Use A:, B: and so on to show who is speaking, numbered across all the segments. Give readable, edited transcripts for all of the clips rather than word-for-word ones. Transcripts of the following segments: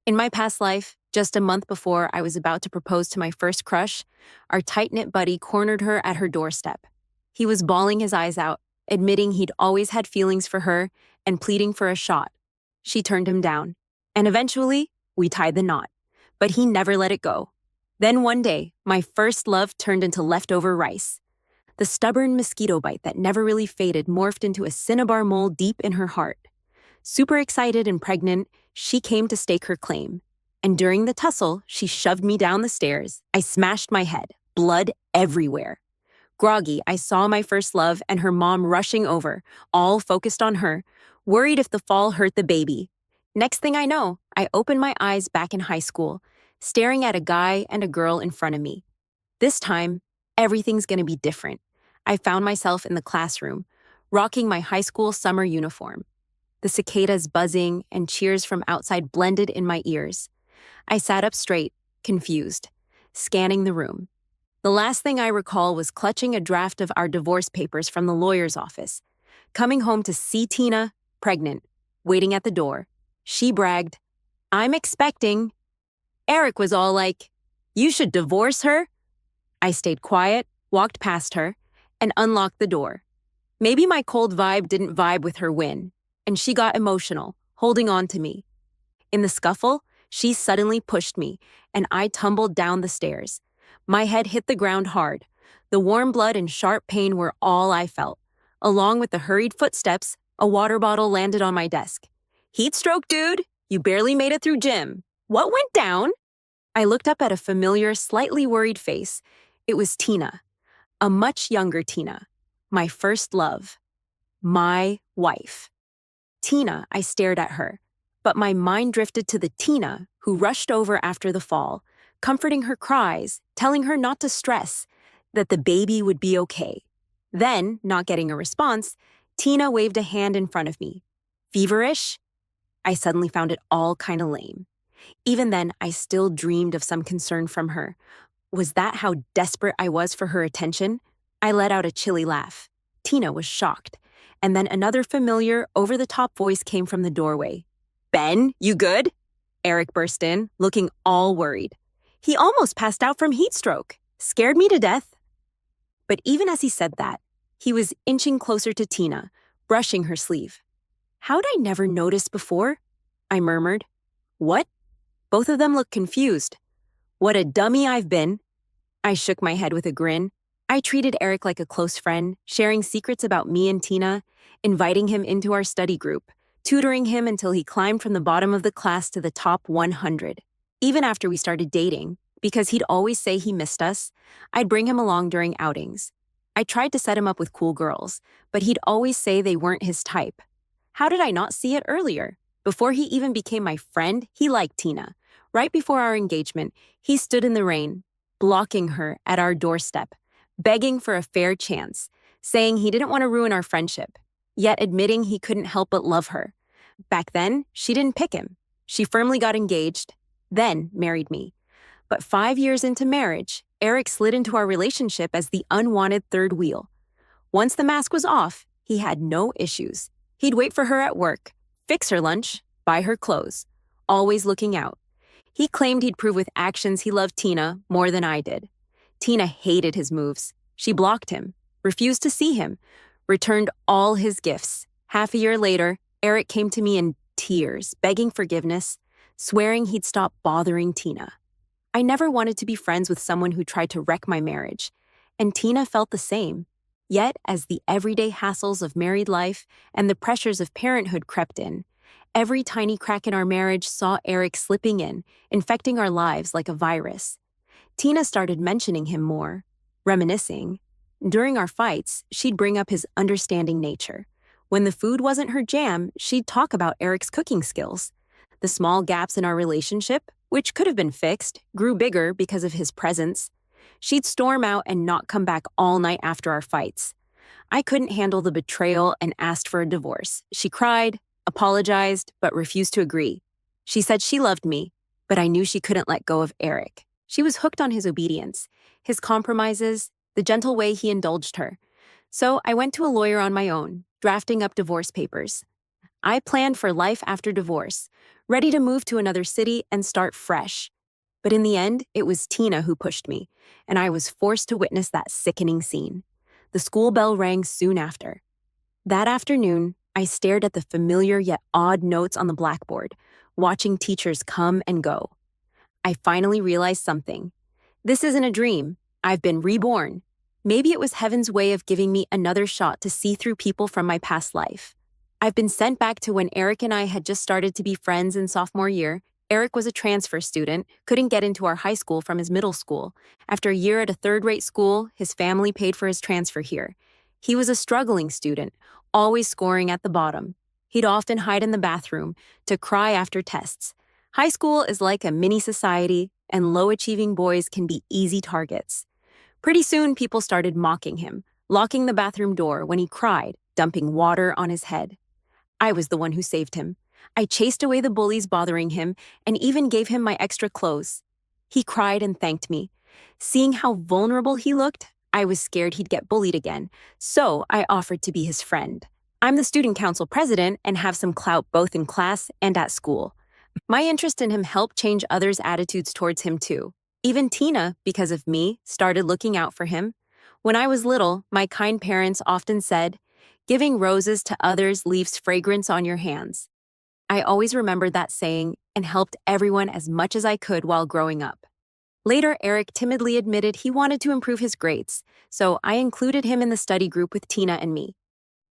A: In my past life, just a month before I was about to propose to my first crush, our tight-knit buddy cornered her at her doorstep. He was bawling his eyes out, admitting he'd always had feelings for her and pleading for a shot. She turned him down, and eventually, we tied the knot. But he never let it go. Then one day, my first love turned into leftover rice. The stubborn mosquito bite that never really faded morphed into a cinnabar mole deep in her heart. Super excited and pregnant, she came to stake her claim. And during the tussle, she shoved me down the stairs. I smashed my head, blood everywhere. Groggy, I saw my first love and her mom rushing over, all focused on her, worried if the fall hurt the baby. Next thing I know, I opened my eyes back in high school, staring at a guy and a girl in front of me. This time, everything's gonna be different. I found myself in the classroom, rocking my high school summer uniform. The cicadas buzzing and cheers from outside blended in my ears. I sat up straight, confused, scanning the room. The last thing I recall was clutching a draft of our divorce papers from the lawyer's office, coming home to see Tina, pregnant, waiting at the door. She bragged, "I'm expecting." Eric was all like, "You should divorce her." I stayed quiet, walked past her, and unlocked the door. Maybe my cold vibe didn't vibe with her win, and she got emotional, holding on to me. In the scuffle, she suddenly pushed me, and I tumbled down the stairs. My head hit the ground hard. The warm blood and sharp pain were all I felt. Along with the hurried footsteps, a water bottle landed on my desk. "Heat stroke, dude. You barely made it through gym. What went down?" I looked up at a familiar, slightly worried face. It was Tina, a much younger Tina, my first love, my wife. Tina, I stared at her, but my mind drifted to the Tina who rushed over after the fall, comforting her cries, telling her not to stress, that the baby would be okay. Then, not getting a response, Tina waved a hand in front of me. Feverish? I suddenly found it all kind of lame. Even then, I still dreamed of some concern from her. Was that how desperate I was for her attention? I let out a chilly laugh. Tina was shocked. And then another familiar, over-the-top voice came from the doorway. "Ben, you good?" Eric burst in, looking all worried. He almost passed out from heat stroke. Scared me to death. But even as he said that, he was inching closer to Tina, brushing her sleeve. "How'd I never noticed before?" I murmured. "What?" Both of them looked confused. "What a dummy I've been." I shook my head with a grin. I treated Eric like a close friend, sharing secrets about me and Tina, inviting him into our study group, tutoring him until he climbed from the bottom of the class to the top 100. Even after we started dating, because he'd always say he missed us, I'd bring him along during outings. I tried to set him up with cool girls, but he'd always say they weren't his type. How did I not see it earlier? Before he even became my friend, he liked Tina. Right before our engagement, he stood in the rain, blocking her at our doorstep, begging for a fair chance, saying he didn't want to ruin our friendship, yet admitting he couldn't help but love her. Back then, she didn't pick him. She firmly got engaged, then married me. But 5 years into marriage, Eric slid into our relationship as the unwanted third wheel. Once the mask was off, he had no issues. He'd wait for her at work, fix her lunch, buy her clothes, always looking out. He claimed he'd prove with actions he loved Tina more than I did. Tina hated his moves. She blocked him, refused to see him, returned all his gifts. Half a year later, Eric came to me in tears, begging forgiveness, swearing he'd stop bothering Tina. I never wanted to be friends with someone who tried to wreck my marriage, and Tina felt the same. Yet, as the everyday hassles of married life and the pressures of parenthood crept in, every tiny crack in our marriage saw Eric slipping in, infecting our lives like a virus. Tina started mentioning him more, reminiscing. During our fights, she'd bring up his understanding nature. When the food wasn't her jam, she'd talk about Eric's cooking skills. The small gaps in our relationship, which could have been fixed, grew bigger because of his presence. She'd storm out and not come back all night after our fights. I couldn't handle the betrayal and asked for a divorce. She cried, apologized, but refused to agree. She said she loved me, but I knew she couldn't let go of Eric. She was hooked on his obedience, his compromises, the gentle way he indulged her. So I went to a lawyer on my own, drafting up divorce papers. I planned for life after divorce, ready to move to another city and start fresh. But in the end, it was Tina who pushed me, and I was forced to witness that sickening scene. The school bell rang soon after. That afternoon, I stared at the familiar yet odd notes on the blackboard, watching teachers come and go. I finally realized something. This isn't a dream. I've been reborn. Maybe it was heaven's way of giving me another shot to see through people from my past life. I've been sent back to when Eric and I had just started to be friends in sophomore year. Eric was a transfer student, couldn't get into our high school from his middle school. After a year at a third-rate school, his family paid for his transfer here. He was a struggling student, always scoring at the bottom. He'd often hide in the bathroom to cry after tests. High school is like a mini society, and low-achieving boys can be easy targets. Pretty soon, people started mocking him, locking the bathroom door when he cried, dumping water on his head. I was the one who saved him. I chased away the bullies bothering him and even gave him my extra clothes. He cried and thanked me. Seeing how vulnerable he looked, I was scared he'd get bullied again, so I offered to be his friend. I'm the student council president and have some clout both in class and at school. My interest in him helped change others' attitudes towards him too. Even Tina, because of me, started looking out for him. When I was little, my kind parents often said, "Giving roses to others leaves fragrance on your hands." I always remembered that saying and helped everyone as much as I could while growing up. Later, Eric timidly admitted he wanted to improve his grades, so I included him in the study group with Tina and me.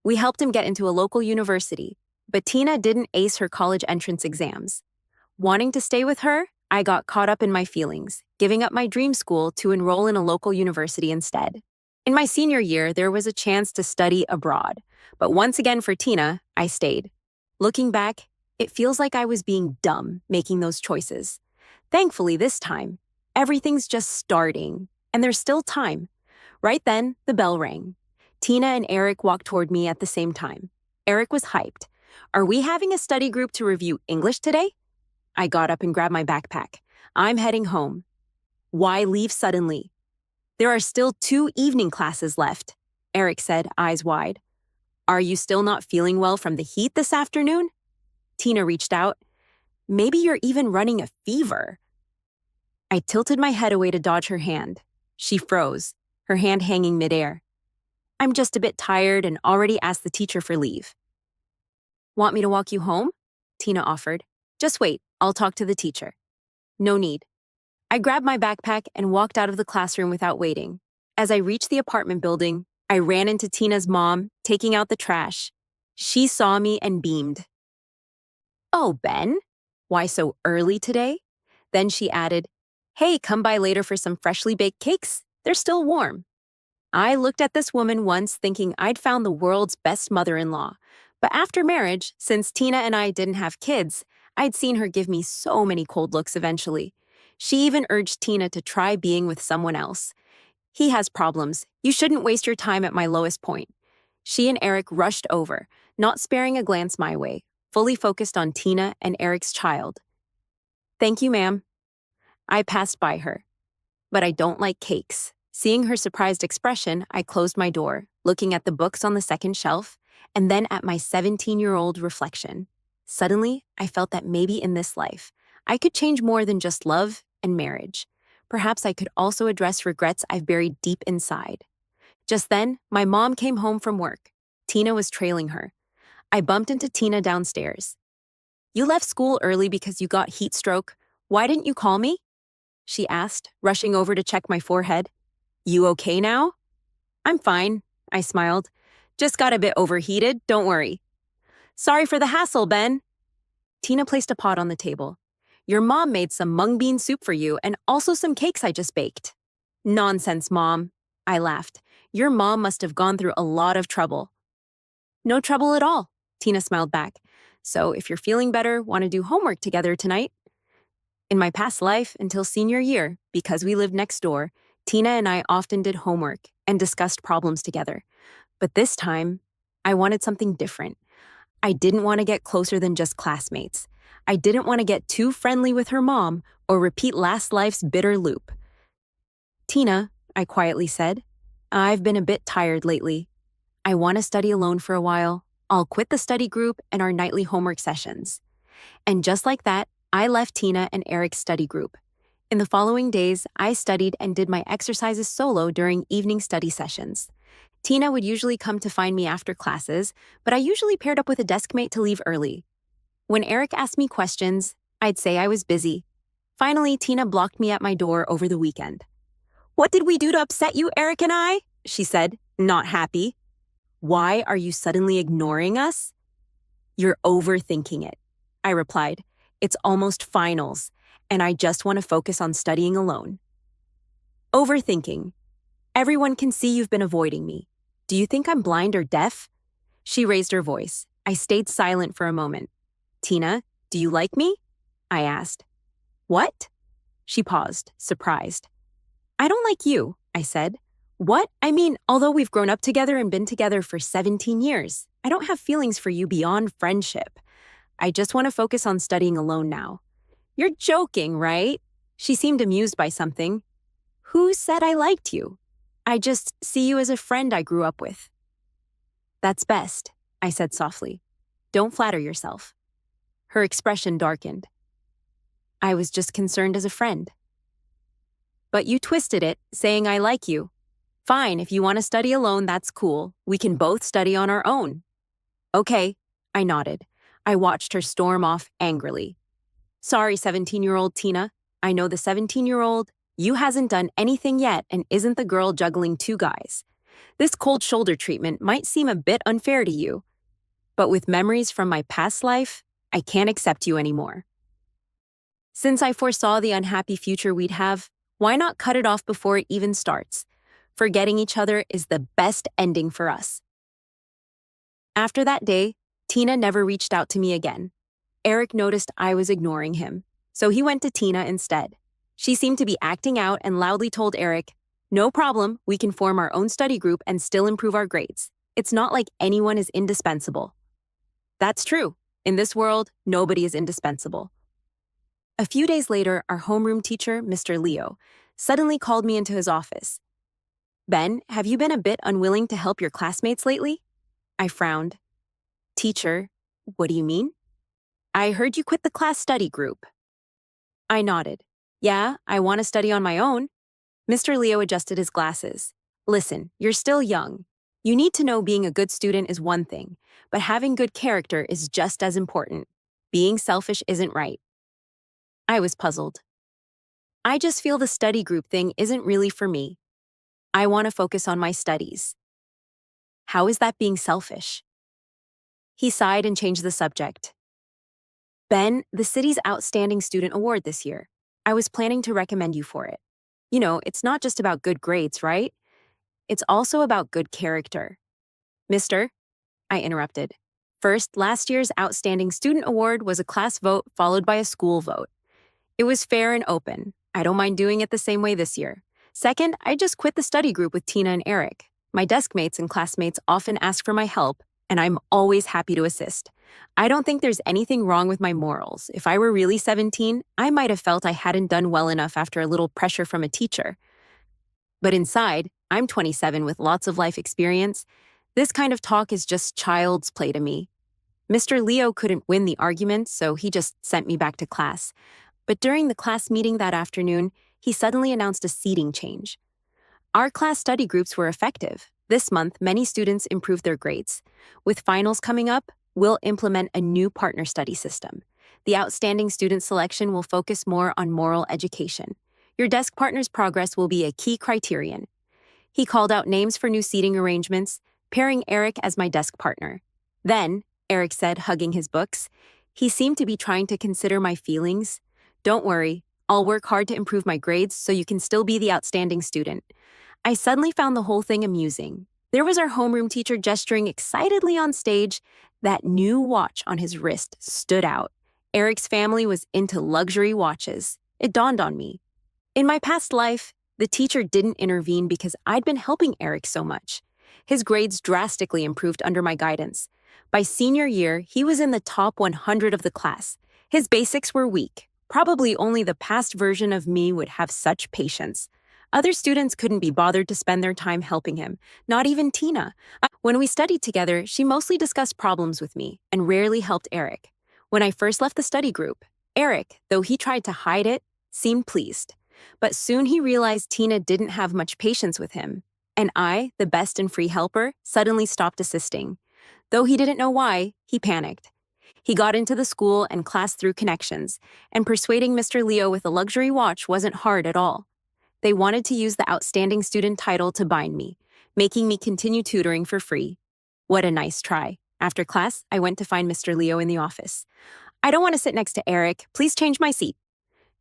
A: We helped him get into a local university, but Tina didn't ace her college entrance exams. Wanting to stay with her, I got caught up in my feelings, giving up my dream school to enroll in a local university instead. In my senior year, there was a chance to study abroad, but once again for Tina, I stayed. Looking back, it feels like I was being dumb making those choices. Thankfully, this time, everything's just starting, and there's still time. Right then, the bell rang. Tina and Eric walked toward me at the same time. Eric was hyped. "Are we having a study group to review English today?" I got up and grabbed my backpack. "I'm heading home." "Why leave suddenly?" "There are still 2 evening classes left," Eric said, eyes wide. "Are you still not feeling well from the heat this afternoon?" Tina reached out. "Maybe you're even running a fever." I tilted my head away to dodge her hand. She froze, her hand hanging midair. "I'm just a bit tired and already asked the teacher for leave." "Want me to walk you home?" Tina offered. "Just wait, I'll talk to the teacher." "No need." I grabbed my backpack and walked out of the classroom without waiting. As I reached the apartment building, I ran into Tina's mom, taking out the trash. She saw me and beamed. "Oh, Ben, why so early today?" Then she added, "Hey, come by later for some freshly baked cakes. They're still warm." I looked at this woman once thinking I'd found the world's best mother-in-law. But after marriage, since Tina and I didn't have kids, I'd seen her give me so many cold looks eventually. She even urged Tina to try being with someone else. "He has problems. You shouldn't waste your time at my lowest point." She and Eric rushed over, not sparing a glance my way, fully focused on Tina and Eric's child. "Thank you, ma'am." I passed by her. "But I don't like cakes." Seeing her surprised expression, I closed my door, looking at the books on the second shelf, and then at my 17-year-old reflection. Suddenly, I felt that maybe in this life, I could change more than just love and marriage. Perhaps I could also address regrets I've buried deep inside. Just then, my mom came home from work. Tina was trailing her. I bumped into Tina downstairs. "You left school early because you got heat stroke. Why didn't you call me?" she asked, rushing over to check my forehead. "You okay now?" "I'm fine," I smiled. "Just got a bit overheated, don't worry." "Sorry for the hassle, Ben." Tina placed a pot on the table. "Your mom made some mung bean soup for you and also some cakes I just baked." "Nonsense, Mom," I laughed. "Your mom must have gone through a lot of trouble." "No trouble at all," Tina smiled back. "So if you're feeling better, want to do homework together tonight?" In my past life, until senior year, because we lived next door, Tina and I often did homework and discussed problems together. But this time, I wanted something different. I didn't want to get closer than just classmates. I didn't want to get too friendly with her mom or repeat last life's bitter loop. "Tina," I quietly said, "I've been a bit tired lately. I want to study alone for a while. I'll quit the study group and our nightly homework sessions. And just like that, I left Tina and Eric's study group. In the following days, I studied and did my exercises solo during evening study sessions. Tina would usually come to find me after classes, but I usually paired up with a deskmate to leave early. When Eric asked me questions, I'd say I was busy. Finally, Tina blocked me at my door over the weekend. "What did we do to upset you, Eric and I?" she said, not happy. "Why are you suddenly ignoring us?" "You're overthinking it," I replied. "It's almost finals, and I just want to focus on studying alone." Overthinking. Everyone can see you've been avoiding me. Do you think I'm blind or deaf? She raised her voice. I stayed silent for a moment. "Tina, do you like me?" I asked. "What?" She paused, surprised. "I don't like you," I said. "What? I mean, although we've grown up together and been together for 17 years, I don't have feelings for you beyond friendship. I just want to focus on studying alone now." "You're joking, right?" She seemed amused by something. "Who said I liked you? I just see you as a friend I grew up with." "That's best," I said softly. "Don't flatter yourself." Her expression darkened. "I was just concerned as a friend." "But you twisted it, saying I like you. Fine, if you want to study alone, that's cool. We can both study on our own." "Okay," I nodded. I watched her storm off angrily. "Sorry, 17-year-old Tina. I know the 17-year-old. You hasn't done anything yet and isn't the girl juggling two guys. This cold shoulder treatment might seem a bit unfair to you, but with memories from my past life, I can't accept you anymore." Since I foresaw the unhappy future we'd have, why not cut it off before it even starts? Forgetting each other is the best ending for us. After that day, Tina never reached out to me again. Eric noticed I was ignoring him, so he went to Tina instead. She seemed to be acting out and loudly told Eric, "No problem, we can form our own study group and still improve our grades. It's not like anyone is indispensable." That's true. In this world, nobody is indispensable. A few days later, our homeroom teacher, Mr. Leo, suddenly called me into his office. "Ben, have you been a bit unwilling to help your classmates lately?" I frowned. "Teacher, what do you mean?" "I heard you quit the class study group." I nodded. "Yeah, I want to study on my own." Mr. Leo adjusted his glasses. "Listen, you're still young. You need to know being a good student is one thing, but having good character is just as important. Being selfish isn't right." I was puzzled. "I just feel the study group thing isn't really for me. I want to focus on my studies." "How is that being selfish?" He sighed and changed the subject. "Ben, the city's Outstanding Student Award this year. I was planning to recommend you for it. You know, it's not just about good grades, right? It's also about good character." "Mister," I interrupted. "First, last year's Outstanding Student Award was a class vote followed by a school vote. It was fair and open. I don't mind doing it the same way this year. Second, I just quit the study group with Tina and Eric. My desk mates and classmates often ask for my help, and I'm always happy to assist. I don't think there's anything wrong with my morals. If I were really 17, I might have felt I hadn't done well enough after a little pressure from a teacher. But inside, I'm 27 with lots of life experience. This kind of talk is just child's play to me." Mr. Leo couldn't win the argument, so he just sent me back to class. But during the class meeting that afternoon, he suddenly announced a seating change. Our class study groups were effective. This month, many students improved their grades. With finals coming up, we'll implement a new partner study system. The outstanding student selection will focus more on moral education. Your desk partner's progress will be a key criterion. He called out names for new seating arrangements, pairing Eric as my desk partner. Then, Eric said, hugging his books, he seemed to be trying to consider my feelings. "Don't worry, I'll work hard to improve my grades so you can still be the outstanding student." I suddenly found the whole thing amusing. There was our homeroom teacher gesturing excitedly on stage. That new watch on his wrist stood out. Eric's family was into luxury watches. It dawned on me. In my past life, the teacher didn't intervene because I'd been helping Eric so much. His grades drastically improved under my guidance. By senior year, he was in the top 100 of the class. His basics were weak. Probably only the past version of me would have such patience. Other students couldn't be bothered to spend their time helping him, not even Tina. When we studied together, she mostly discussed problems with me and rarely helped Eric. When I first left the study group, Eric, though he tried to hide it, seemed pleased. But soon he realized Tina didn't have much patience with him, and I, the best and free helper, suddenly stopped assisting. Though he didn't know why, he panicked. He got into the school and class through connections, and persuading Mr. Leo with a luxury watch wasn't hard at all. They wanted to use the outstanding student title to bind me, making me continue tutoring for free. What a nice try. After class, I went to find Mr. Leo in the office. I don't want to sit next to Eric. Please change my seat.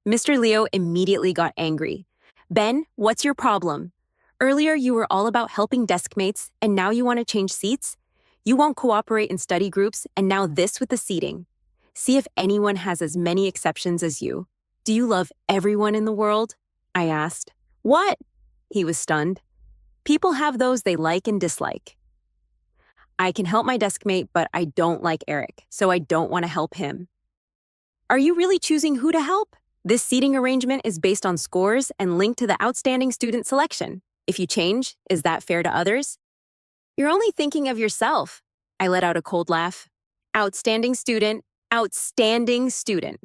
A: Mr. Leo immediately got angry. Ben, what's your problem? Earlier you were all about helping desk mates, and now you want to change seats? You won't cooperate in study groups, and now this with the seating. See if anyone has as many exceptions as you. Do you love everyone in the world? I asked. What? He was stunned. People have those they like and dislike. I can help my desk mate, but I don't like Eric, so I don't want to help him. Are you really choosing who to help? This seating arrangement is based on scores and linked to the outstanding student selection. If you change, is that fair to others? You're only thinking of yourself. I let out a cold laugh. Outstanding student, outstanding student.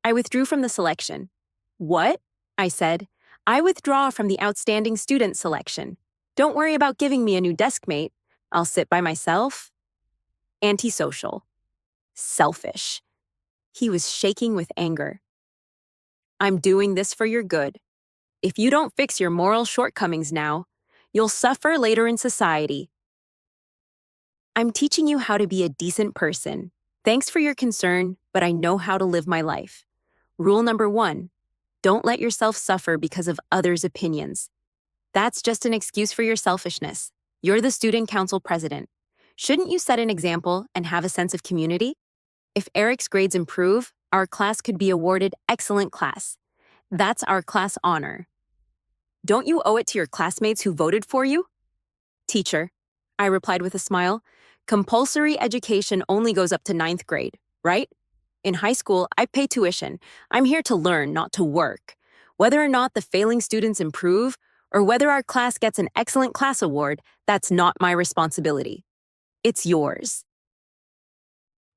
A: I withdrew from the selection. What? I said. I withdraw from the outstanding student selection. Don't worry about giving me a new desk mate. I'll sit by myself. Antisocial. Selfish. He was shaking with anger. I'm doing this for your good. If you don't fix your moral shortcomings now, you'll suffer later in society. I'm teaching you how to be a decent person. Thanks for your concern, but I know how to live my life. Rule number 1, don't let yourself suffer because of others' opinions. That's just an excuse for your selfishness. You're the student council president. Shouldn't you set an example and have a sense of community? If Eric's grades improve, our class could be awarded excellent class. That's our class honor. Don't you owe it to your classmates who voted for you? Teacher, I replied with a smile, compulsory education only goes up to 9th grade, right? In high school, I pay tuition. I'm here to learn, not to work. Whether or not the failing students improve, or whether our class gets an excellent class award, that's not my responsibility. It's yours.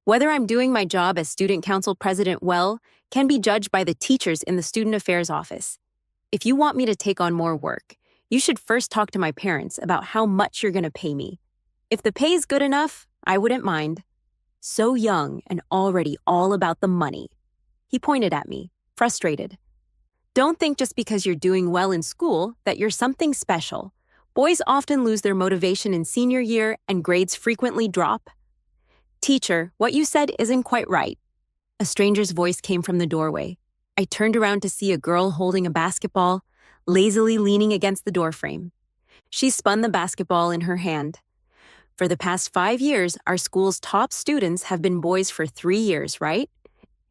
A: Whether I'm doing my job as student council president well can be judged by the teachers in the student affairs office. If you want me to take on more work, you should first talk to my parents about how much you're going to pay me. If the pay is good enough, I wouldn't mind. So young and already all about the money. He pointed at me, frustrated. Don't think just because you're doing well in school that you're something special. Boys often lose their motivation in senior year and grades frequently drop. Teacher, what you said isn't quite right. A stranger's voice came from the doorway. I turned around to see a girl holding a basketball, lazily leaning against the doorframe. She spun the basketball in her hand. For the past 5 years, our school's top students have been boys for 3 years, right?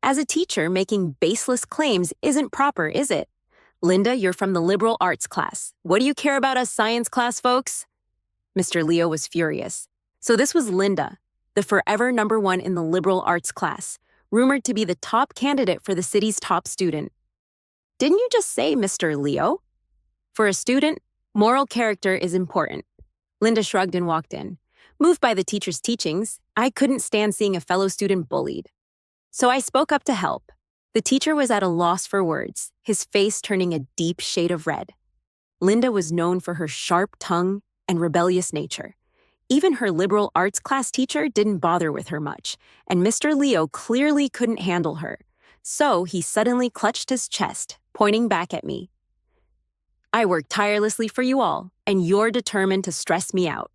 A: As a teacher, making baseless claims isn't proper, is it? Linda, you're from the liberal arts class. What do you care about us science class folks? Mr. Leo was furious. So this was Linda, the forever number 1 in the liberal arts class, rumored to be the top candidate for the city's top student. Didn't you just say Mr. Leo? For a student, moral character is important. Linda shrugged and walked in. Moved by the teacher's teachings, I couldn't stand seeing a fellow student bullied. So I spoke up to help. The teacher was at a loss for words, his face turning a deep shade of red. Linda was known for her sharp tongue and rebellious nature. Even her liberal arts class teacher didn't bother with her much, and Mr. Leo clearly couldn't handle her. So he suddenly clutched his chest, pointing back at me. I work tirelessly for you all, and you're determined to stress me out.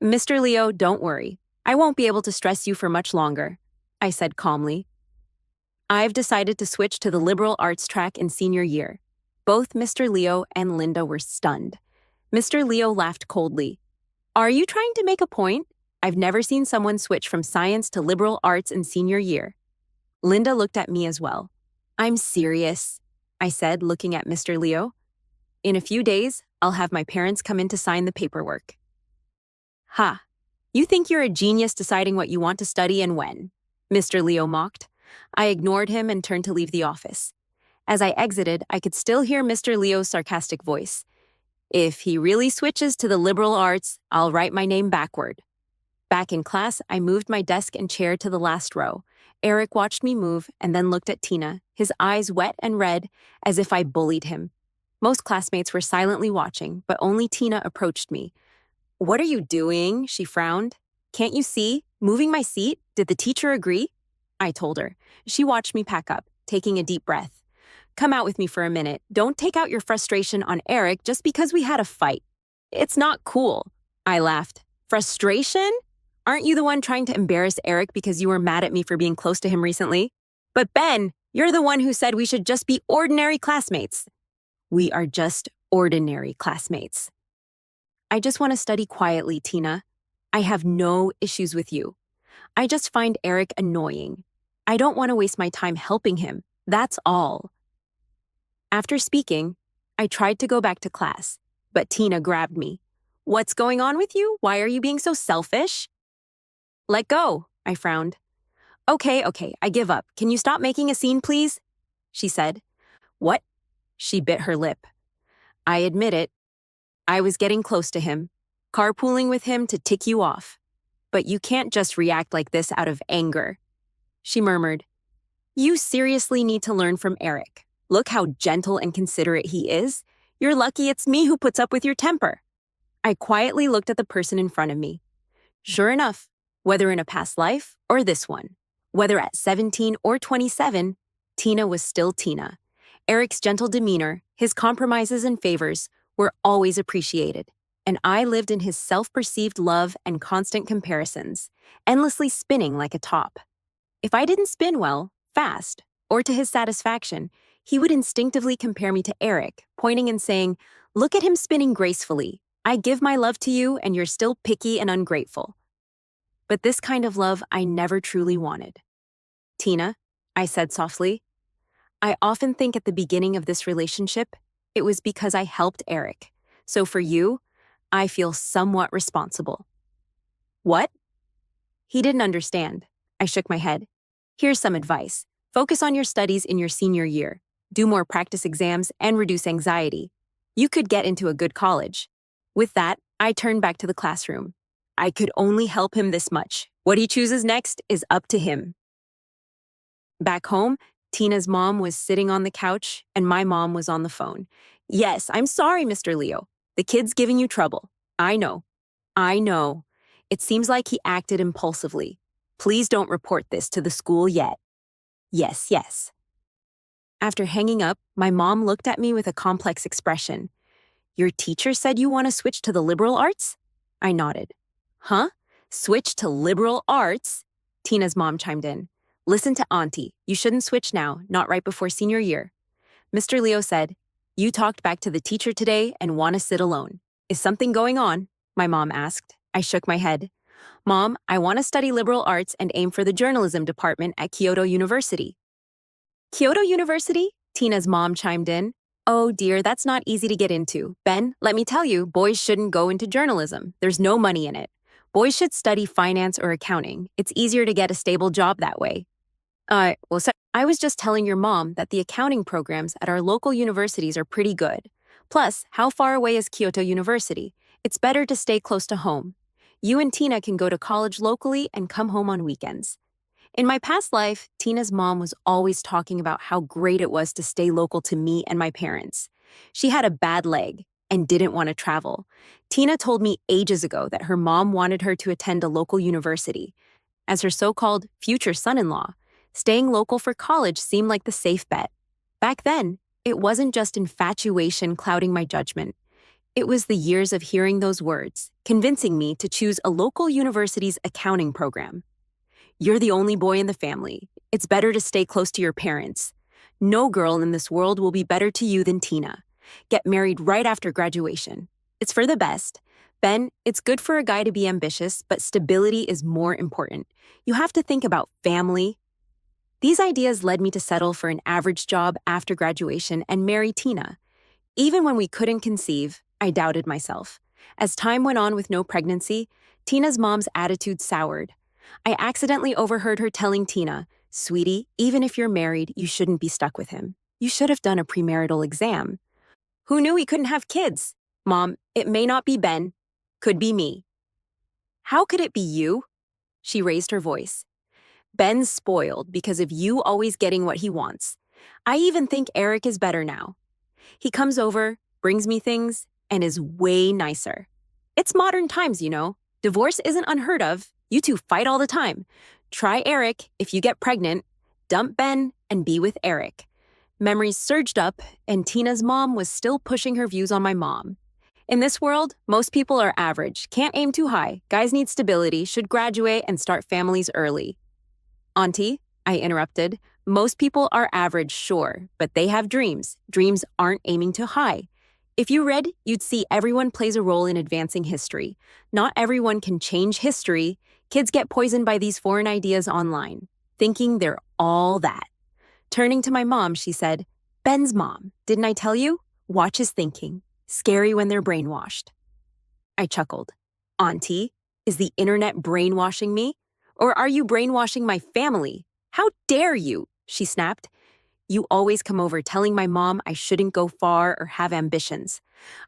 A: Mr. Leo, don't worry. I won't be able to stress you for much longer, I said calmly. I've decided to switch to the liberal arts track in senior year. Both Mr. Leo and Linda were stunned. Mr. Leo laughed coldly. Are you trying to make a point? I've never seen someone switch from science to liberal arts in senior year. Linda looked at me as well. I'm serious, I said, looking at Mr. Leo. In a few days, I'll have my parents come in to sign the paperwork. Ha! You think you're a genius deciding what you want to study and when, Mr. Leo mocked. I ignored him and turned to leave the office. As I exited, I could still hear Mr. Leo's sarcastic voice. If he really switches to the liberal arts, I'll write my name backward. Back in class, I moved my desk and chair to the last row. Eric watched me move and then looked at Tina, his eyes wet and red, as if I bullied him. Most classmates were silently watching, but only Tina approached me. "What are you doing?" she frowned. "Can't you see? Moving my seat? Did the teacher agree?" I told her. She watched me pack up, taking a deep breath. "Come out with me for a minute. Don't take out your frustration on Eric just because we had a fight. It's not cool." I laughed. "Frustration? Aren't you the one trying to embarrass Eric because you were mad at me for being close to him recently? But Ben, you're the one who said we should just be ordinary classmates." "We are just ordinary classmates." "I just want to study quietly, Tina. I have no issues with you. I just find Eric annoying. I don't want to waste my time helping him. That's all." After speaking, I tried to go back to class, but Tina grabbed me. "What's going on with you? Why are you being so selfish?" "Let go," I frowned. Okay, I give up. Can you stop making a scene, please?" she said. "What?" She bit her lip. "I admit it. I was getting close to him, carpooling with him to tick you off. But you can't just react like this out of anger." She murmured, "You seriously need to learn from Eric. Look how gentle and considerate he is. You're lucky it's me who puts up with your temper." I quietly looked at the person in front of me. Sure enough, whether in a past life or this one, whether at 17 or 27, Tina was still Tina. Eric's gentle demeanor, his compromises and favors were always appreciated, and I lived in his self-perceived love and constant comparisons, endlessly spinning like a top. If I didn't spin well, fast, or to his satisfaction, he would instinctively compare me to Eric, pointing and saying, "Look at him spinning gracefully. I give my love to you and you're still picky and ungrateful." But this kind of love I never truly wanted. "Tina," I said softly, "I often think at the beginning of this relationship, it was because I helped Eric. So for you, I feel somewhat responsible." "What?" He didn't understand. I shook my head. "Here's some advice. Focus on your studies in your senior year. Do more practice exams and reduce anxiety. You could get into a good college." With that, I turned back to the classroom. I could only help him this much. What he chooses next is up to him. Back home, Tina's mom was sitting on the couch and my mom was on the phone. "Yes, I'm sorry, Mr. Leo. The kid's giving you trouble. I know. I know. It seems like he acted impulsively. Please don't report this to the school yet." "Yes, yes." After hanging up, my mom looked at me with a complex expression. "Your teacher said you want to switch to the liberal arts?" I nodded. "Huh? Switch to liberal arts?" Tina's mom chimed in. "Listen to Auntie. You shouldn't switch now, not right before senior year." Mr. Leo said, "You talked back to the teacher today and want to sit alone. Is something going on?" My mom asked. I shook my head. "Mom, I want to study liberal arts and aim for the journalism department at Kyoto University." "Kyoto University?" Tina's mom chimed in. "Oh dear, that's not easy to get into. Ben, let me tell you, boys shouldn't go into journalism. There's no money in it. Boys should study finance or accounting. It's easier to get a stable job that way." I was just telling your mom that the accounting programs at our local universities are pretty good. Plus, how far away is Kyoto University? It's better to stay close to home. You and Tina can go to college locally and come home on weekends. In my past life, Tina's mom was always talking about how great it was to stay local to me and my parents. She had a bad leg and didn't want to travel. Tina told me ages ago that her mom wanted her to attend a local university. As her so-called future son-in-law, staying local for college seemed like the safe bet. Back then, it wasn't just infatuation clouding my judgment. It was the years of hearing those words, convincing me to choose a local university's accounting program. "You're the only boy in the family. It's better to stay close to your parents. No girl in this world will be better to you than Tina. Get married right after graduation. It's for the best. Ben, it's good for a guy to be ambitious, but stability is more important. You have to think about family." These ideas led me to settle for an average job after graduation and marry Tina. Even when we couldn't conceive, I doubted myself. As time went on with no pregnancy, Tina's mom's attitude soured. I accidentally overheard her telling Tina, "Sweetie, even if you're married, you shouldn't be stuck with him. You should have done a premarital exam. Who knew he couldn't have kids? Mom, it may not be Ben. Could be me. How could it be you? She raised her voice. Ben's spoiled because of you always getting what he wants. I even think Eric is better now. He comes over, brings me things, and is way nicer. It's modern times, you know. Divorce isn't unheard of. You two fight all the time. Try Eric if you get pregnant, dump Ben, and be with Eric. Memories surged up, and Tina's mom was still pushing her views on my mom. In this world, most people are average, can't aim too high, guys need stability, should graduate and start families early. Auntie, I interrupted, most people are average, sure, but they have dreams. Dreams aren't aiming too high. If you read, you'd see everyone plays a role in advancing history. Not everyone can change history. Kids get poisoned by these foreign ideas online, thinking they're all that. Turning to my mom, she said, Ben's mom, didn't I tell you? Watch his thinking. Scary when they're brainwashed. I chuckled. Auntie, is the internet brainwashing me? Or are you brainwashing my family? How dare you? She snapped. You always come over telling my mom I shouldn't go far or have ambitions.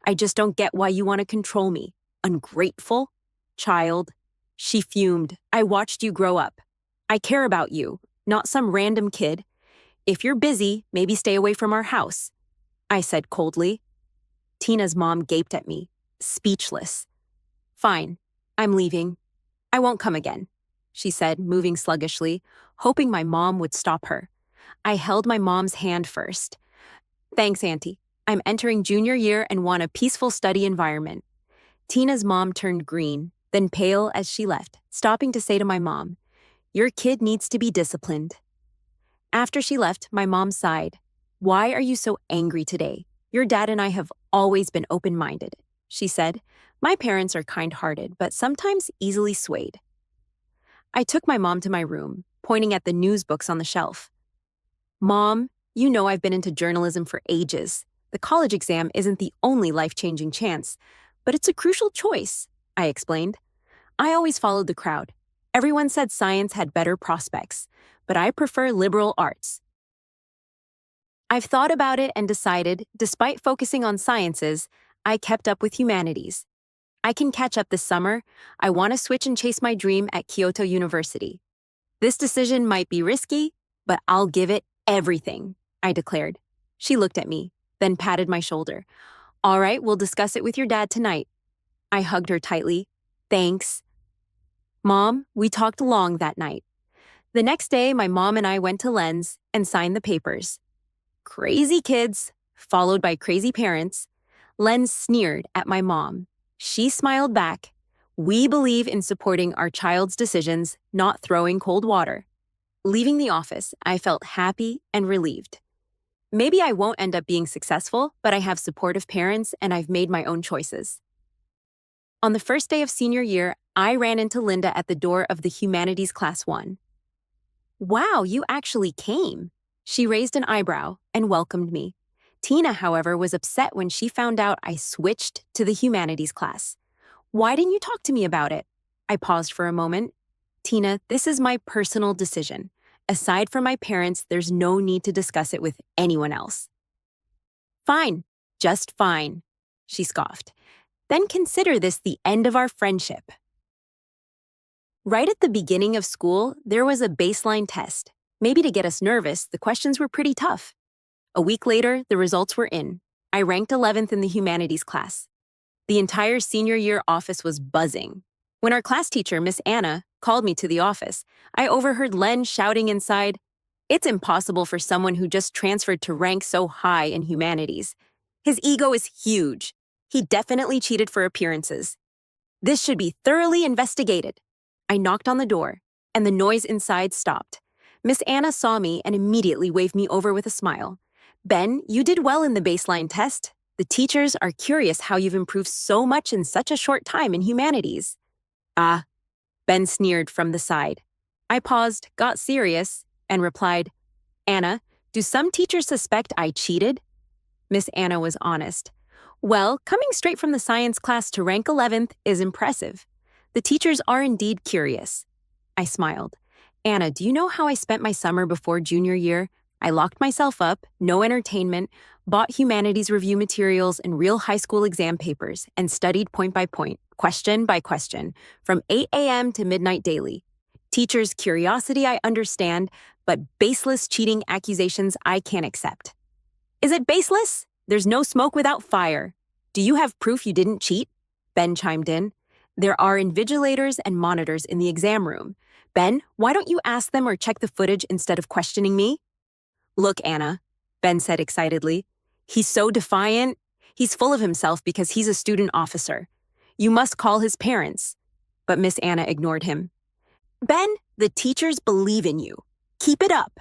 A: I just don't get why you want to control me. Ungrateful? Child. She fumed. I watched you grow up. I care about you, not some random kid. If you're busy, maybe stay away from our house. I said coldly. Tina's mom gaped at me, speechless. Fine, I'm leaving. I won't come again, she said, moving sluggishly, hoping my mom would stop her. I held my mom's hand first. Thanks, Auntie. I'm entering junior year and want a peaceful study environment. Tina's mom turned green, then pale as she left, stopping to say to my mom, Your kid needs to be disciplined. After she left, my mom sighed. Why are you so angry today? Your dad and I have always been open-minded, she said. My parents are kind-hearted, but sometimes easily swayed. I took my mom to my room, pointing at the news books on the shelf. Mom, you know I've been into journalism for ages. The college exam isn't the only life-changing chance, but it's a crucial choice, I explained. I always followed the crowd. Everyone said science had better prospects, but I prefer liberal arts. I've thought about it and decided, despite focusing on sciences, I kept up with humanities. I can catch up this summer. I want to switch and chase my dream at Kyoto University. This decision might be risky, but I'll give it everything, I declared. She looked at me, then patted my shoulder. All right, we'll discuss it with your dad tonight. I hugged her tightly. Thanks. Mom, we talked long that night. The next day, my mom and I went to Lens and signed the papers. Crazy kids, followed by crazy parents. Len sneered at my mom. She smiled back. We believe in supporting our child's decisions, not throwing cold water. Leaving the office, I felt happy and relieved. Maybe I won't end up being successful, but I have supportive parents and I've made my own choices. On the first day of senior year, I ran into Linda at the door of the Humanities Class 1. Wow, you actually came. She raised an eyebrow and welcomed me. Tina, however, was upset when she found out I switched to the humanities class. Why didn't you talk to me about it? I paused for a moment. Tina, this is my personal decision. Aside from my parents, there's no need to discuss it with anyone else. Fine, just fine, she scoffed. Then consider this the end of our friendship. Right at the beginning of school, there was a baseline test. Maybe to get us nervous, the questions were pretty tough. A week later, the results were in. I ranked 11th in the humanities class. The entire senior year office was buzzing. When our class teacher, Miss Anna, called me to the office, I overheard Len shouting inside, It's impossible for someone who just transferred to rank so high in humanities. His ego is huge. He definitely cheated for appearances. This should be thoroughly investigated. I knocked on the door, and the noise inside stopped. Miss Anna saw me and immediately waved me over with a smile. Ben, you did well in the baseline test. The teachers are curious how you've improved so much in such a short time in humanities. Ah, Ben sneered from the side. I paused, got serious, and replied, Anna, do some teachers suspect I cheated? Miss Anna was honest. Well, coming straight from the science class to rank 11th is impressive. The teachers are indeed curious. I smiled. Anna, do you know how I spent my summer before junior year? I locked myself up, no entertainment, bought humanities review materials and real high school exam papers, and studied point by point, question by question, from 8 a.m. to midnight daily. Teachers' curiosity I understand, but baseless cheating accusations I can't accept. Is it baseless? There's no smoke without fire. Do you have proof you didn't cheat? Ben chimed in. There are invigilators and monitors in the exam room. Ben, why don't you ask them or check the footage instead of questioning me? Look, Anna, Ben said excitedly. He's so defiant. He's full of himself because he's a student officer. You must call his parents. But Miss Anna ignored him. Ben, the teachers believe in you. Keep it up.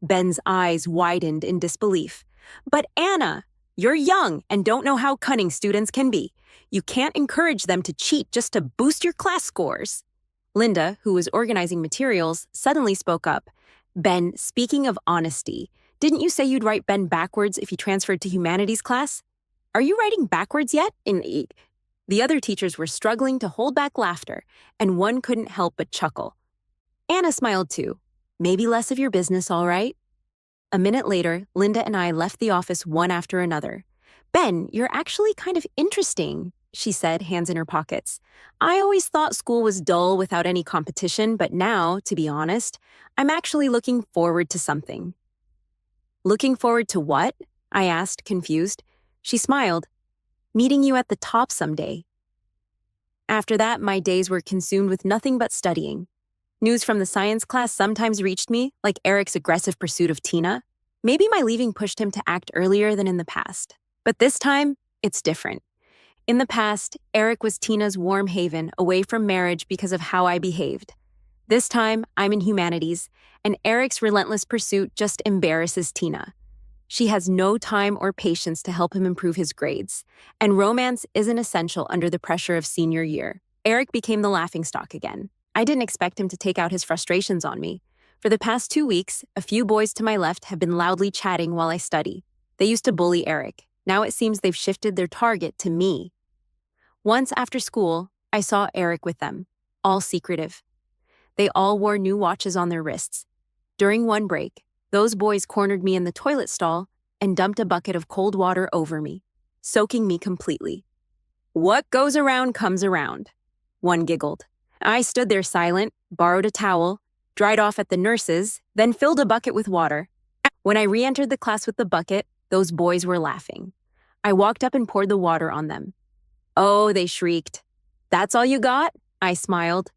A: Ben's eyes widened in disbelief. But Anna, you're young and don't know how cunning students can be. You can't encourage them to cheat just to boost your class scores. Linda, who was organizing materials, suddenly spoke up. Ben, speaking of honesty, didn't you say you'd write Ben backwards if he transferred to humanities class? Are you writing backwards yet? The other teachers were struggling to hold back laughter, and one couldn't help but chuckle. Anna smiled too. Maybe less of your business, all right? A minute later, Linda and I left the office one after another. Ben, you're actually kind of interesting, she said, hands in her pockets. I always thought school was dull without any competition, but now, to be honest, I'm actually looking forward to something. Looking forward to what? I asked, confused. She smiled. Meeting you at the top someday. After that, my days were consumed with nothing but studying. News from the science class sometimes reached me, like Eric's aggressive pursuit of Tina. Maybe my leaving pushed him to act earlier than in the past. But this time, it's different. In the past, Eric was Tina's warm haven away from marriage because of how I behaved. This time, I'm in humanities, and Eric's relentless pursuit just embarrasses Tina. She has no time or patience to help him improve his grades, and romance isn't essential under the pressure of senior year. Eric became the laughingstock again. I didn't expect him to take out his frustrations on me. For the past 2 weeks, a few boys to my left have been loudly chatting while I study. They used to bully Eric. Now it seems they've shifted their target to me. Once after school, I saw Eric with them, all secretive. They all wore new watches on their wrists. During one break, those boys cornered me in the toilet stall and dumped a bucket of cold water over me, soaking me completely. What goes around comes around, one giggled. I stood there silent, borrowed a towel, dried off at the nurse's, then filled a bucket with water. When I re-entered the class with the bucket, those boys were laughing. I walked up and poured the water on them. Oh, they shrieked. That's all you got? I smiled.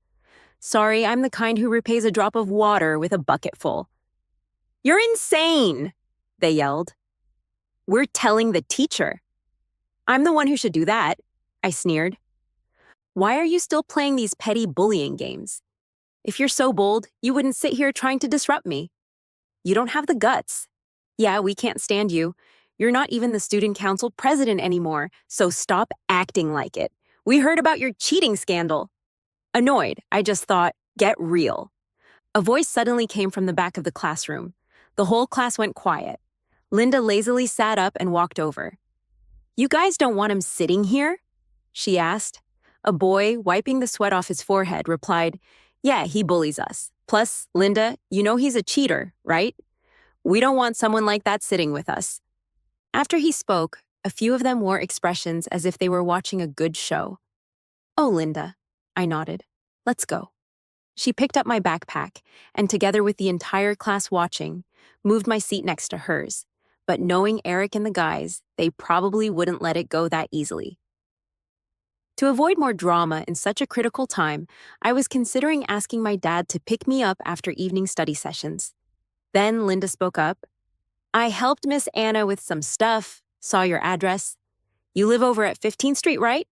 A: Sorry, I'm the kind who repays a drop of water with a bucket full. You're insane, they yelled. We're telling the teacher. I'm the one who should do that, I sneered. Why are you still playing these petty bullying games? If you're so bold, you wouldn't sit here trying to disrupt me. You don't have the guts. Yeah, we can't stand you. You're not even the student council president anymore, so stop acting like it. We heard about your cheating scandal. Annoyed, I just thought, get real. A voice suddenly came from the back of the classroom. The whole class went quiet. Linda lazily sat up and walked over. You guys don't want him sitting here? She asked. A boy, wiping the sweat off his forehead, replied, Yeah, he bullies us. Plus, Linda, you know he's a cheater, right? We don't want someone like that sitting with us. After he spoke, a few of them wore expressions as if they were watching a good show. Oh, Linda, I nodded. Let's go. She picked up my backpack and, together with the entire class watching, moved my seat next to hers. But knowing Eric and the guys, they probably wouldn't let it go that easily. To avoid more drama in such a critical time, I was considering asking my dad to pick me up after evening study sessions. Then Linda spoke up. I helped Miss Anna with some stuff, saw your address. You live over at 15th Street, right?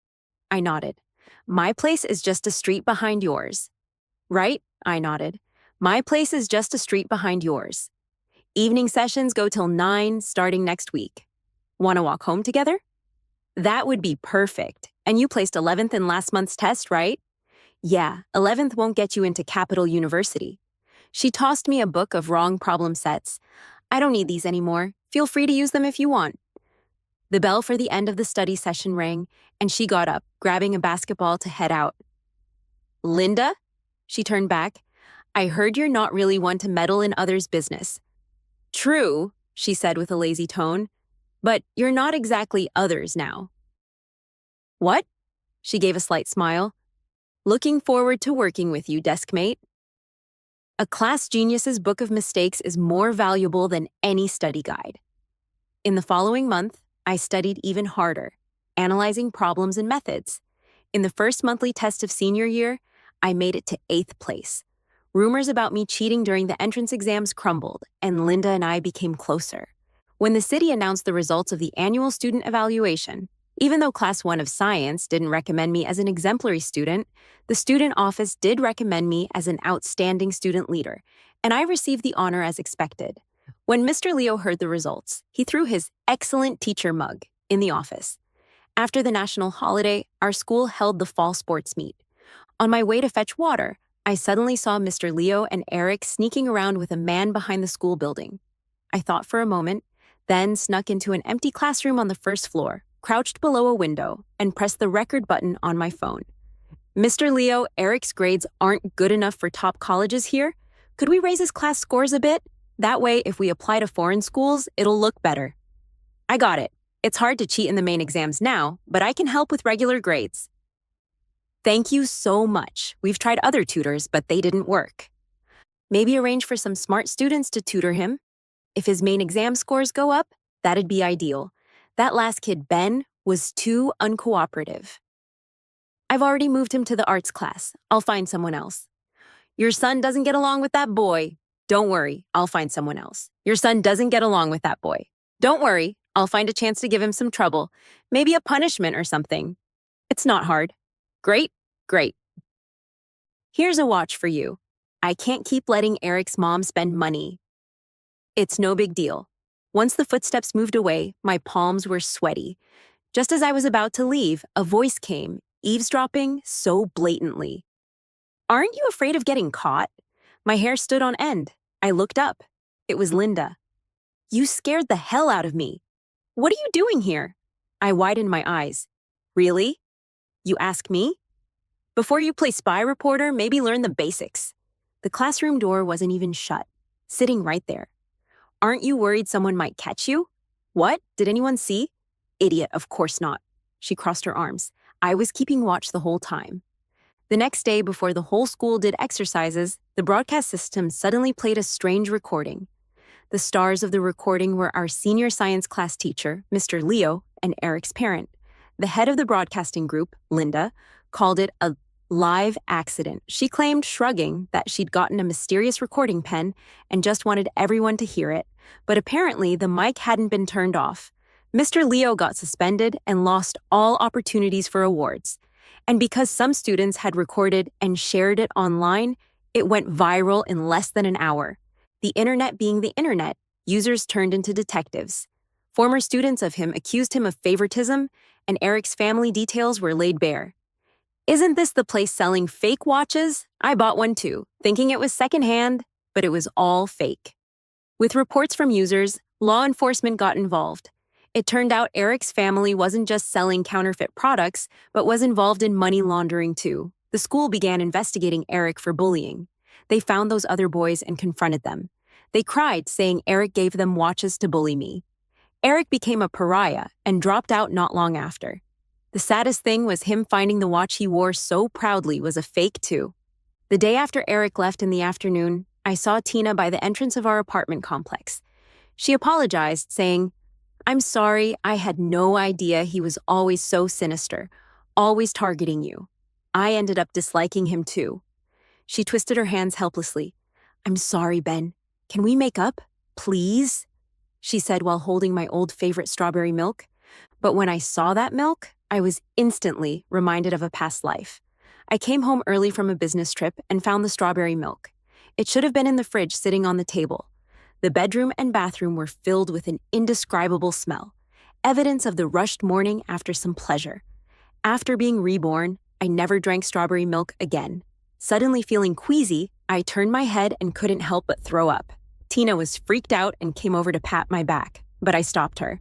A: I nodded. My place is just a street behind yours. Right? I nodded. My place is just a street behind yours. Evening sessions go till 9, starting next week. Want to walk home together? That would be perfect. And you placed 11th in last month's test, right? Yeah, 11th won't get you into Capital University. She tossed me a book of wrong problem sets. I don't need these anymore. Feel free to use them if you want. The bell for the end of the study session rang, and she got up, grabbing a basketball to head out. Linda? She turned back. I heard you're not really one to meddle in others' business. True, she said with a lazy tone, but you're not exactly others now. What? She gave a slight smile. Looking forward to working with you, deskmate. A class genius's book of mistakes is more valuable than any study guide. In the following month, I studied even harder, analyzing problems and methods. In the first monthly test of senior year, I made it to 8th place. Rumors about me cheating during the entrance exams crumbled, and Linda and I became closer. When the city announced the results of the annual student evaluation, even though Class 1 of Science didn't recommend me as an exemplary student, the student office did recommend me as an outstanding student leader, and I received the honor as expected. When Mr. Leo heard the results, he threw his excellent teacher mug in the office. After the national holiday, our school held the fall sports meet. On my way to fetch water, I suddenly saw Mr. Leo and Eric sneaking around with a man behind the school building. I thought for a moment, then snuck into an empty classroom on the first floor, crouched below a window, and pressed the record button on my phone. Mr. Leo, Eric's grades aren't good enough for top colleges here. Could we raise his class scores a bit? That way, if we apply to foreign schools, it'll look better. I got it. It's hard to cheat in the main exams now, but I can help with regular grades. Thank you so much. We've tried other tutors, but they didn't work. Maybe arrange for some smart students to tutor him. If his main exam scores go up, that'd be ideal. That last kid, Ben, was too uncooperative. I've already moved him to the arts class. I'll find someone else. Your son doesn't get along with that boy. Don't worry, I'll find someone else. Your son doesn't get along with that boy. Don't worry, I'll find a chance to give him some trouble. Maybe a punishment or something. It's not hard. Great, great. Here's a watch for you. I can't keep letting Eric's mom spend money. It's no big deal. Once the footsteps moved away, my palms were sweaty. Just as I was about to leave, a voice came, eavesdropping so blatantly. Aren't you afraid of getting caught? My hair stood on end. I looked up. It was Linda. You scared the hell out of me. What are you doing here? I widened my eyes. Really? You ask me? Before you play spy reporter, maybe learn the basics. The classroom door wasn't even shut, sitting right there. Aren't you worried someone might catch you? What? Did anyone see? Idiot, of course not. She crossed her arms. I was keeping watch the whole time. The next day, before the whole school did exercises, the broadcast system suddenly played a strange recording. The stars of the recording were our senior science class teacher, Mr. Leo, and Eric's parent. The head of the broadcasting group, Linda, called it a live accident. She claimed, shrugging, that she'd gotten a mysterious recording pen and just wanted everyone to hear it. But apparently, the mic hadn't been turned off. Mr. Leo got suspended and lost all opportunities for awards. And because some students had recorded and shared it online, it went viral in less than an hour. The internet being the internet, users turned into detectives. Former students of him accused him of favoritism, and Eric's family details were laid bare. Isn't this the place selling fake watches? I bought one too, thinking it was secondhand, but it was all fake. With reports from users, law enforcement got involved. It turned out Eric's family wasn't just selling counterfeit products, but was involved in money laundering too. The school began investigating Eric for bullying. They found those other boys and confronted them. They cried, saying Eric gave them watches to bully me. Eric became a pariah and dropped out not long after. The saddest thing was him finding the watch he wore so proudly was a fake too. The day after Eric left in the afternoon, I saw Tina by the entrance of our apartment complex. She apologized, saying, I'm sorry, I had no idea he was always so sinister, always targeting you. I ended up disliking him too. She twisted her hands helplessly. I'm sorry, Ben. Can we make up? Please? She said while holding my old favorite strawberry milk. But when I saw that milk, I was instantly reminded of a past life. I came home early from a business trip and found the strawberry milk. It should have been in the fridge sitting on the table. The bedroom and bathroom were filled with an indescribable smell, evidence of the rushed morning after some pleasure. After being reborn, I never drank strawberry milk again. Suddenly feeling queasy, I turned my head and couldn't help but throw up. Tina was freaked out and came over to pat my back, but I stopped her.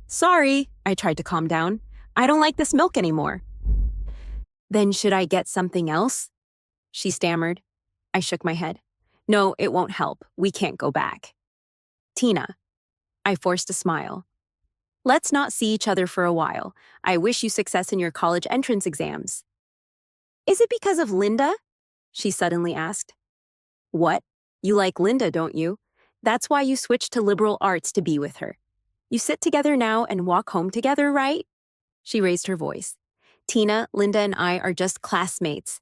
A: Sorry, I tried to calm down. I don't like this milk anymore. Then should I get something else? She stammered. I shook my head. No, it won't help. We can't go back. Tina. I forced a smile. Let's not see each other for a while. I wish you success in your college entrance exams. Is it because of Linda? She suddenly asked. What? You like Linda, don't you? That's why you switched to liberal arts to be with her. You sit together now and walk home together, right? She raised her voice. Tina, Linda, and I are just classmates.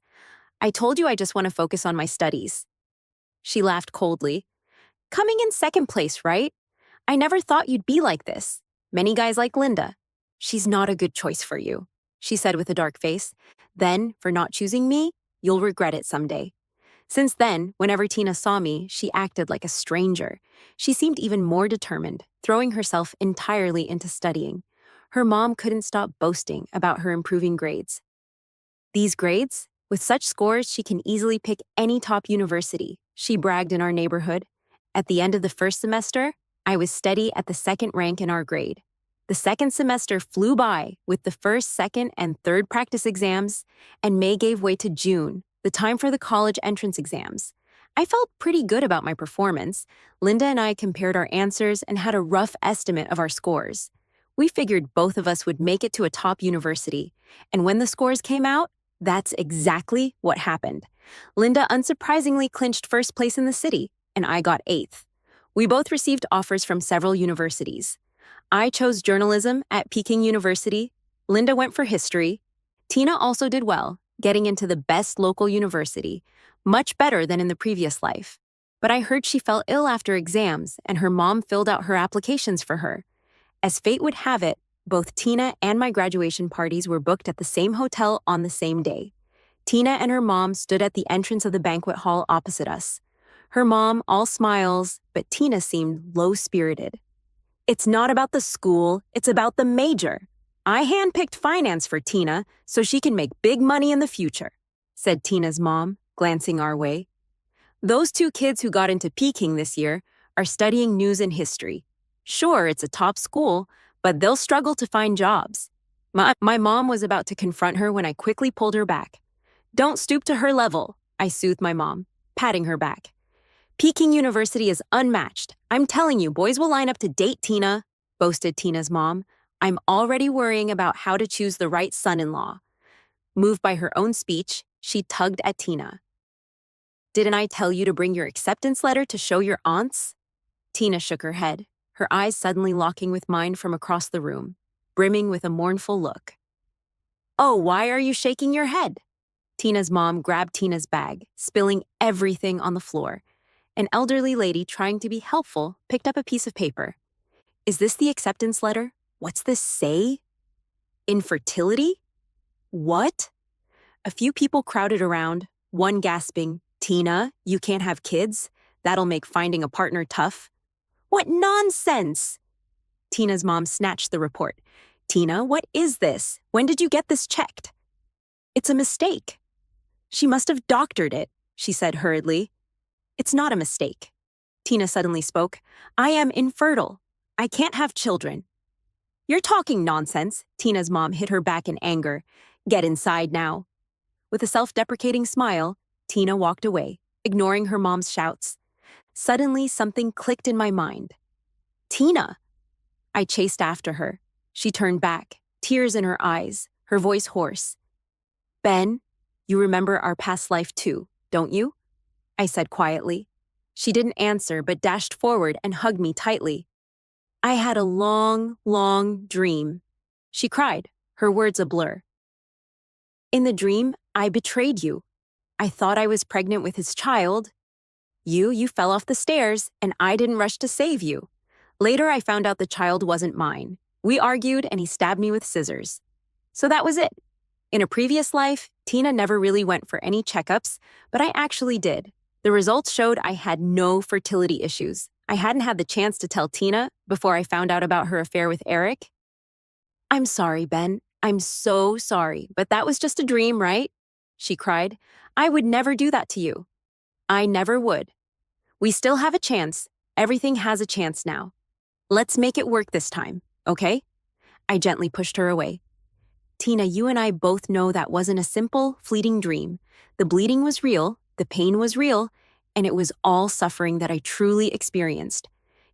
A: I told you I just want to focus on my studies. She laughed coldly. Coming in second place, right? I never thought you'd be like this. Many guys like Linda. She's not a good choice for you, she said with a dark face. Then, for not choosing me, you'll regret it someday. Since then, whenever Tina saw me, she acted like a stranger. She seemed even more determined, throwing herself entirely into studying. Her mom couldn't stop boasting about her improving grades. These grades? With such scores, she can easily pick any top university, she bragged in our neighborhood. At the end of the first semester, I was steady at the second rank in our grade. The second semester flew by with the first, second, and third practice exams, and May gave way to June, the time for the college entrance exams. I felt pretty good about my performance. Linda and I compared our answers and had a rough estimate of our scores. We figured both of us would make it to a top university, and when the scores came out, that's exactly what happened. Linda unsurprisingly clinched first place in the city, and I got eighth. We both received offers from several universities. I chose journalism at Peking University. Linda went for history. Tina also did well, getting into the best local university, much better than in the previous life. But I heard she fell ill after exams, and her mom filled out her applications for her. As fate would have it, both Tina and my graduation parties were booked at the same hotel on the same day. Tina and her mom stood at the entrance of the banquet hall opposite us. Her mom, all smiles, but Tina seemed low-spirited. It's not about the school, it's about the major. I handpicked finance for Tina so she can make big money in the future, said Tina's mom, glancing our way. Those two kids who got into Peking this year are studying news and history. Sure, it's a top school, but they'll struggle to find jobs. My mom was about to confront her when I quickly pulled her back. Don't stoop to her level, I soothed my mom, patting her back. Peking University is unmatched. I'm telling you, boys will line up to date Tina, boasted Tina's mom. I'm already worrying about how to choose the right son-in-law. Moved by her own speech, she tugged at Tina. Didn't I tell you to bring your acceptance letter to show your aunts? Tina shook her head, her eyes suddenly locking with mine from across the room, brimming with a mournful look. Oh, why are you shaking your head? Tina's mom grabbed Tina's bag, spilling everything on the floor. An elderly lady trying to be helpful picked up a piece of paper. Is this the acceptance letter? What's this say? Infertility? What? A few people crowded around, one gasping, Tina, you can't have kids? That'll make finding a partner tough. What nonsense! Tina's mom snatched the report. Tina, what is this? When did you get this checked? It's a mistake. She must have doctored it, she said hurriedly. It's not a mistake. Tina suddenly spoke. I am infertile. I can't have children. You're talking nonsense, Tina's mom hit her back in anger. Get inside now. With a self-deprecating smile, Tina walked away, ignoring her mom's shouts. Suddenly, something clicked in my mind. Tina! I chased after her. She turned back, tears in her eyes, her voice hoarse. Ben, you remember our past life too, don't you? I said quietly. She didn't answer but dashed forward and hugged me tightly. I had a long, long dream. She cried, her words a blur. In the dream, I betrayed you. I thought I was pregnant with his child. You fell off the stairs, and I didn't rush to save you. Later, I found out the child wasn't mine. We argued, and he stabbed me with scissors. So that was it. In a previous life, Tina never really went for any checkups, but I actually did. The results showed I had no fertility issues. I hadn't had the chance to tell Tina before I found out about her affair with Eric. I'm sorry, Ben. I'm so sorry, but that was just a dream, right? She cried. I would never do that to you. I never would. We still have a chance. Everything has a chance now. Let's make it work this time, okay? I gently pushed her away. Tina, you and I both know that wasn't a simple, fleeting dream. The bleeding was real, the pain was real, and it was all suffering that I truly experienced.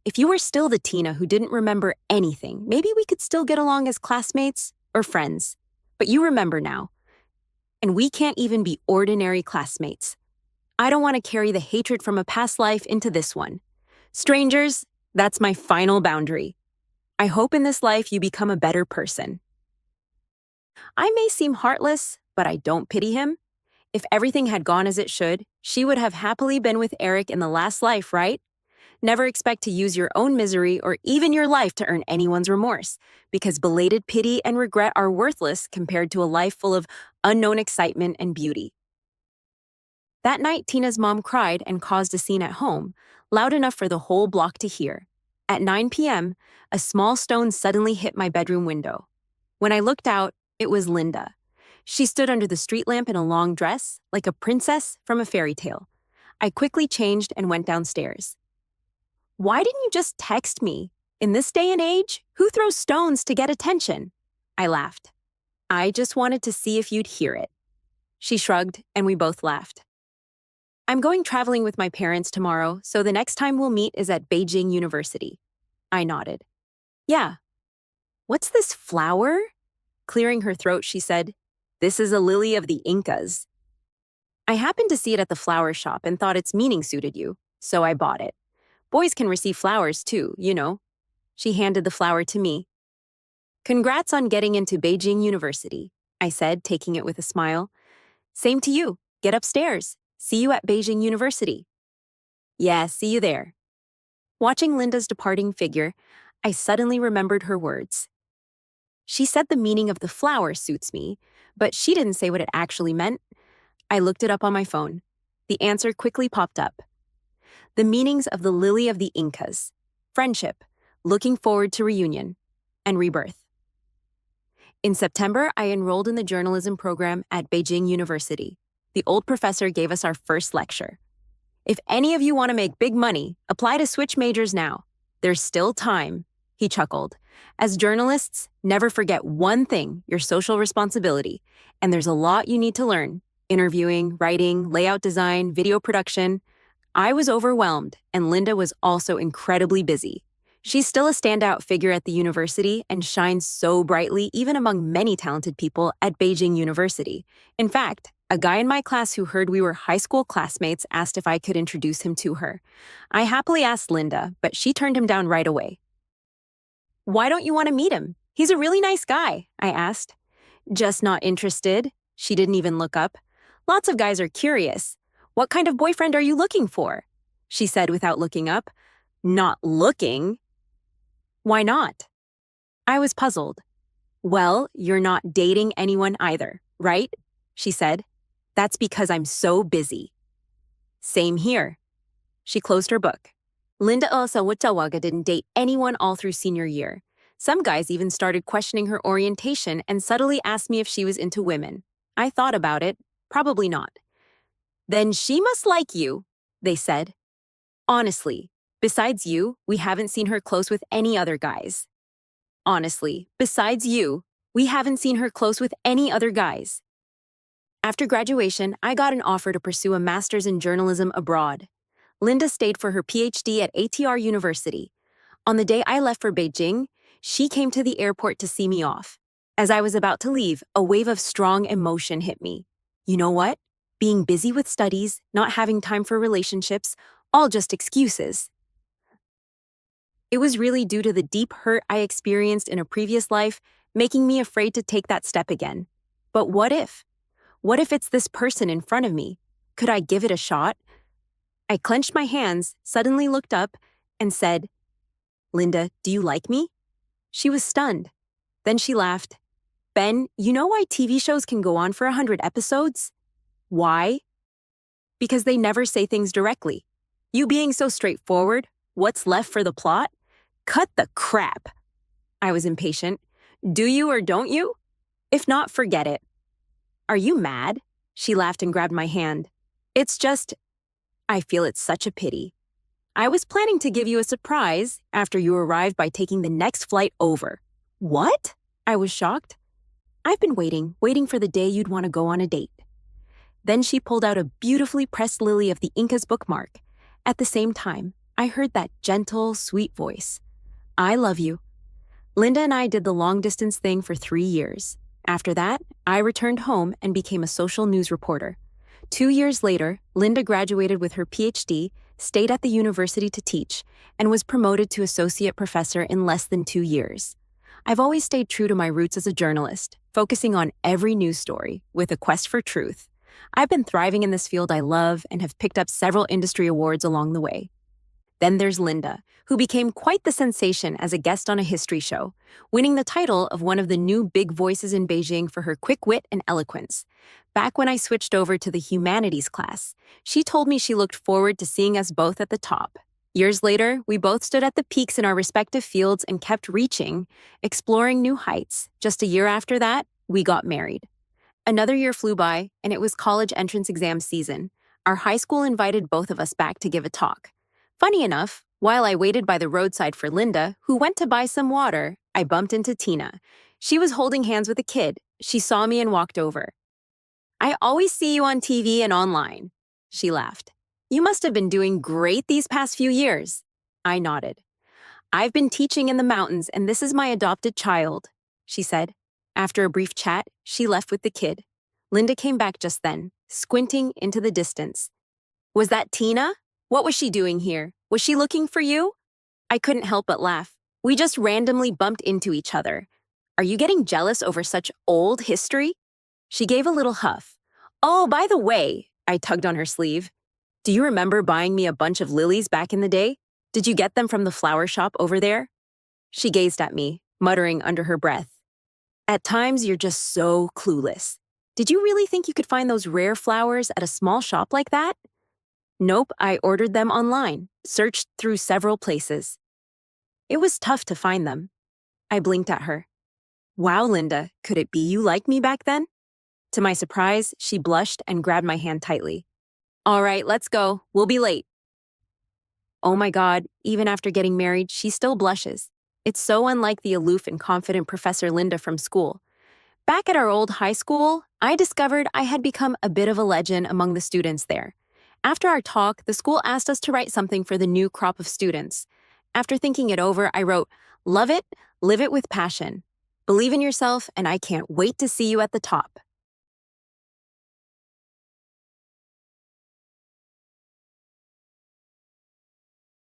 A: If you were still the Tina who didn't remember anything, maybe we could still get along as classmates or friends. But you remember now, and we can't even be ordinary classmates. I don't want to carry the hatred from a past life into this one. Strangers, that's my final boundary. I hope in this life you become a better person. I may seem heartless, but I don't pity him. If everything had gone as it should, she would have happily been with Eric in the last life, right? Never expect to use your own misery or even your life to earn anyone's remorse, because belated pity and regret are worthless compared to a life full of unknown excitement and beauty. That night, Tina's mom cried and caused a scene at home, loud enough for the whole block to hear. At 9 p.m., a small stone suddenly hit my bedroom window. When I looked out, it was Linda. She stood under the street lamp in a long dress, like a princess from a fairy tale. I quickly changed and went downstairs. Why didn't you just text me? In this day and age, who throws stones to get attention? I laughed. I just wanted to see if you'd hear it. She shrugged, and we both laughed. I'm going traveling with my parents tomorrow, so the next time we'll meet is at Beijing University. I nodded. Yeah. What's this flower? Clearing her throat, she said, This is a lily of the Incas. I happened to see it at the flower shop and thought its meaning suited you, so I bought it. Boys can receive flowers too, you know. She handed the flower to me. Congrats on getting into Beijing University, I said, taking it with a smile. Same to you. Get upstairs. See you at Beijing University. Yeah, see you there. Watching Linda's departing figure, I suddenly remembered her words. She said the meaning of the flower suits me, but she didn't say what it actually meant. I looked it up on my phone. The answer quickly popped up. The meanings of the lily of the Incas: friendship, looking forward to reunion, and rebirth. In September, I enrolled in the journalism program at Beijing University. The old professor gave us our first lecture. If any of you want to make big money, apply to switch majors now. There's still time, he chuckled. As journalists, never forget one thing: your social responsibility. And there's a lot you need to learn: interviewing, writing, layout design, video production. I was overwhelmed, and Linda was also incredibly busy. She's still a standout figure at the university and shines so brightly even among many talented people at Beijing University. In fact, a guy in my class who heard we were high school classmates asked if I could introduce him to her. I happily asked Linda, but she turned him down right away. Why don't you want to meet him? He's a really nice guy, I asked. Just not interested. She didn't even look up. Lots of guys are curious. What kind of boyfriend are you looking for? She said without looking up. Not looking? Why not? I was puzzled. Well, you're not dating anyone either, right? She said. That's because I'm so busy. Same here. She closed her book. Linda Osawaga didn't date anyone all through senior year. Some guys even started questioning her orientation and subtly asked me if she was into women. I thought about it. Probably not. Then she must like you, they said. Honestly, besides you, we haven't seen her close with any other guys. Honestly, besides you, we haven't seen her close with any other guys. After graduation, I got an offer to pursue a master's in journalism abroad. Linda stayed for her PhD at ATR University. On the day I left for Beijing, she came to the airport to see me off. As I was about to leave, a wave of strong emotion hit me. You know what? Being busy with studies, not having time for relationships, all just excuses. It was really due to the deep hurt I experienced in a previous life, making me afraid to take that step again. But what if? What if it's this person in front of me? Could I give it a shot? I clenched my hands, suddenly looked up, and said, Linda, do you like me? She was stunned. Then she laughed. Ben, you know why TV shows can go on for 100 episodes? Why? Because they never say things directly. You being so straightforward, what's left for the plot? Cut the crap. I was impatient. Do you or don't you? If not, forget it. Are you mad? She laughed and grabbed my hand. It's just, I feel it's such a pity. I was planning to give you a surprise after you arrived by taking the next flight over. What? I was shocked. I've been waiting for the day you'd want to go on a date. Then she pulled out a beautifully pressed lily of the Incas bookmark. At the same time, I heard that gentle, sweet voice. I love you. Linda and I did the long-distance thing for 3 years. After that, I returned home and became a social news reporter. 2 years later, Linda graduated with her PhD, stayed at the university to teach, and was promoted to associate professor in less than 2 years. I've always stayed true to my roots as a journalist, focusing on every news story with a quest for truth. I've been thriving in this field I love and have picked up several industry awards along the way. Then there's Linda, who became quite the sensation as a guest on a history show, winning the title of one of the new big voices in Beijing for her quick wit and eloquence. Back when I switched over to the humanities class, she told me she looked forward to seeing us both at the top. Years later, we both stood at the peaks in our respective fields and kept reaching, exploring new heights. Just a year after that, we got married. Another year flew by, and it was college entrance exam season. Our high school invited both of us back to give a talk. Funny enough, while I waited by the roadside for Linda, who went to buy some water, I bumped into Tina. She was holding hands with a kid. She saw me and walked over. I always see you on TV and online. She laughed. You must have been doing great these past few years. I nodded. I've been teaching in the mountains, and this is my adopted child, she said. After a brief chat, she left with the kid. Linda came back just then, squinting into the distance. Was that Tina? What was she doing here? Was she looking for you? I couldn't help but laugh. We just randomly bumped into each other. Are you getting jealous over such old history? She gave a little huff. Oh, by the way, I tugged on her sleeve. Do you remember buying me a bunch of lilies back in the day? Did you get them from the flower shop over there? She gazed at me, muttering under her breath. At times, you're just so clueless. Did you really think you could find those rare flowers at a small shop like that? Nope, I ordered them online, searched through several places. It was tough to find them. I blinked at her. Wow, Linda, could it be you liked me back then? To my surprise, she blushed and grabbed my hand tightly. All right, let's go. We'll be late. Oh my God, even after getting married, she still blushes. It's so unlike the aloof and confident Professor Linda from school. Back at our old high school, I discovered I had become a bit of a legend among the students there. After our talk, the school asked us to write something for the new crop of students. After thinking it over, I wrote, "Love it, live it with passion. Believe in yourself, and I can't wait to see you at the top."